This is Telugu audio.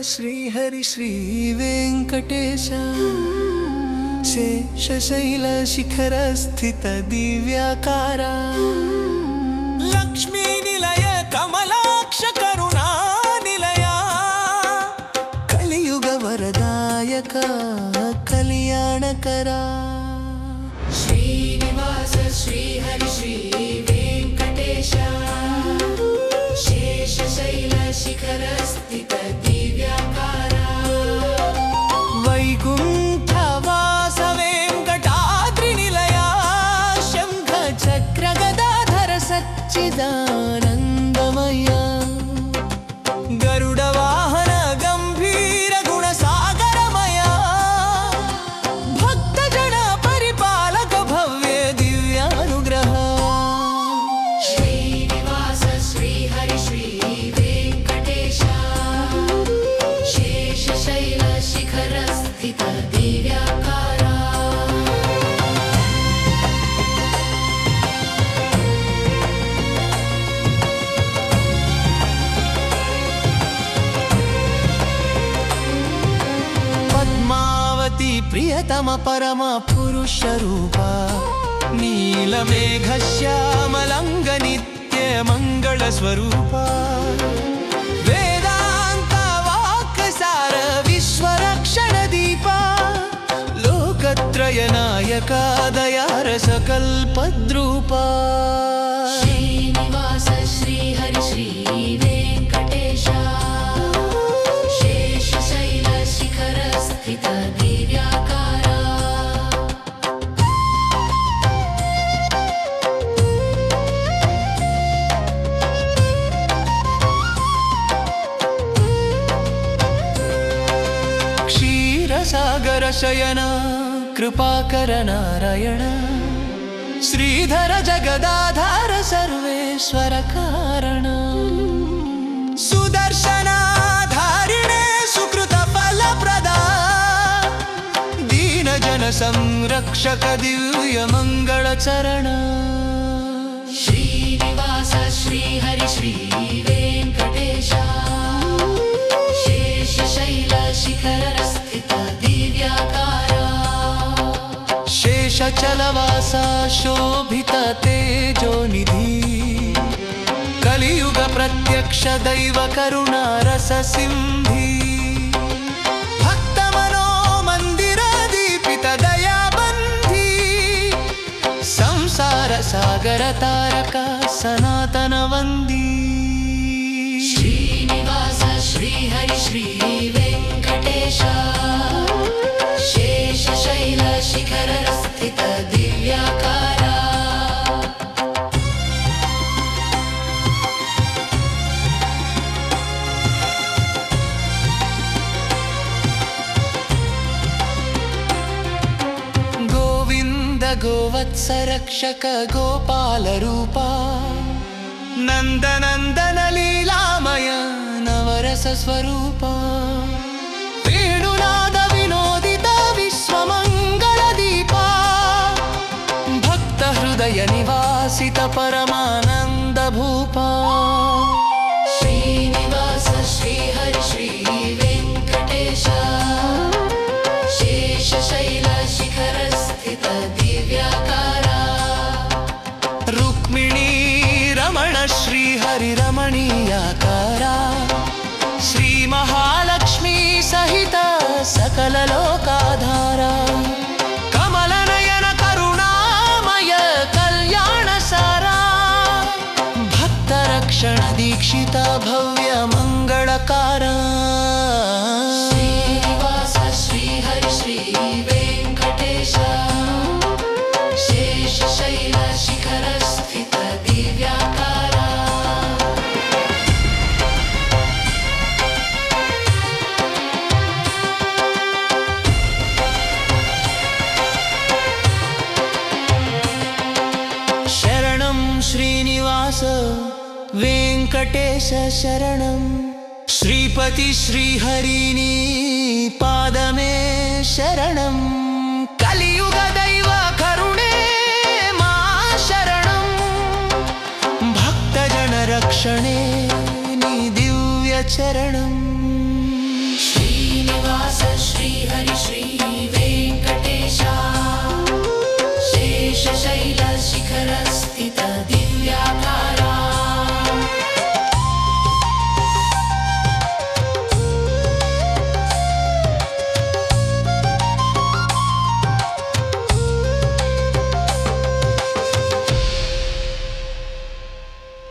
శ్రీహరి శ్రీ వెంకటేశ శేషశైల శిఖర స్థిత దివ్యాకార లక్ష్మీ నిలయ కమలాక్ష కరుణా నిలయ కలియుగ వరదాయక కళ్యాణకర శ్రీనివాస శ్రీహరి శ్రీ వెంకటేశ శేషశైల శిఖర స్థిత దివ్యాకార వైకుంఠ వాస వెంకటాద్రి నిలయ శంఖ చక్ర గదాధర సచ్చిదానందమయ గరుడ వాహన గంభీర గుణ సాగరమయ భక్త జన పరిపాలక భవ్య దివ్యానుగ్రహ శ్రీనివాస శ్రీహరి శ్రీ వెంకటేశ శేషశైల శిఖర స్థిత దివ్యాకార పద్మావతి ప్రియతమ పరమ పురుష రూప నీలమేఘ శ్యామలంగ నిత్య మంగళ స్వరూప వేదాంత వాక్సార విశ్వరక్షణ దీప లోకత్రయ నాయక దయారస కల్పద్రూప శ్రీనివాస శ్రీహరి శ్రీ వెంకటేశ శేషశైల శిఖర స్థిత దివ్యాకార క్షీరసాగర శయన కృపాకర నారాయణ శ్రీధర జగదాధార సర్వేశ్వర కారణ సుదర్శనాధారిణే సుకృత ఫలప్రదా దీన జన సంరక్షక దివ్య మంగళ చరణ శ్రీనివాస శ్రీహరి శ్రీ వెంకటేశ శేషశైల శిఖర స్థిత దివ్యాకార శేషచలవాస శోభిత తేజోనిధి కలియుగ ప్రత్యక్ష దైవ కరుణా రస సింధి భక్త మనో మందిర దీపిత దయాబంధి సంసార సాగర తారక సనాతన వంది శ్రీనివాస శ్రీహరి శ్రీ వెంకటేశ శేషశైల శిఖర స్థిత దివ్యాకార గోవింద గోవత్స రక్షక గోపాల రూప నందనందన లీలామయ నవరస స్వరూప వేణునాద వినోదిత విశ్వమంగళ దీప భక్త హృదయ నివాసిత పరమానంద భూప శ్రీనివాస శ్రీహరి శ్రీ వెంకటేశ శేషశైల శిఖర స్థిత దివ్యాకార రుక్మిణీ రమణ శ్రీ హరి రమణీయాకార శ్రీ మహాలక్ష్మీ సహిత సకల లోకాధార కమల నయన కరుణామయ కళ్యాణ సారా భక్త రక్షణ దీక్షిత భవ్య మంగళకార శ్రీనివాస శ్రీహరి శ్రీ వెంకటేశ శేషశైల శిఖర స్థిత దివ్యాకార శరణం శ్రీనివాస వెంకటేశ శరణం శ్రీపతి శ్రీహరిని పాదమే శరణం కలియుగ దైవ కరుణే మా శరణం భక్త జన రక్షణే నీ దివ్య చరణం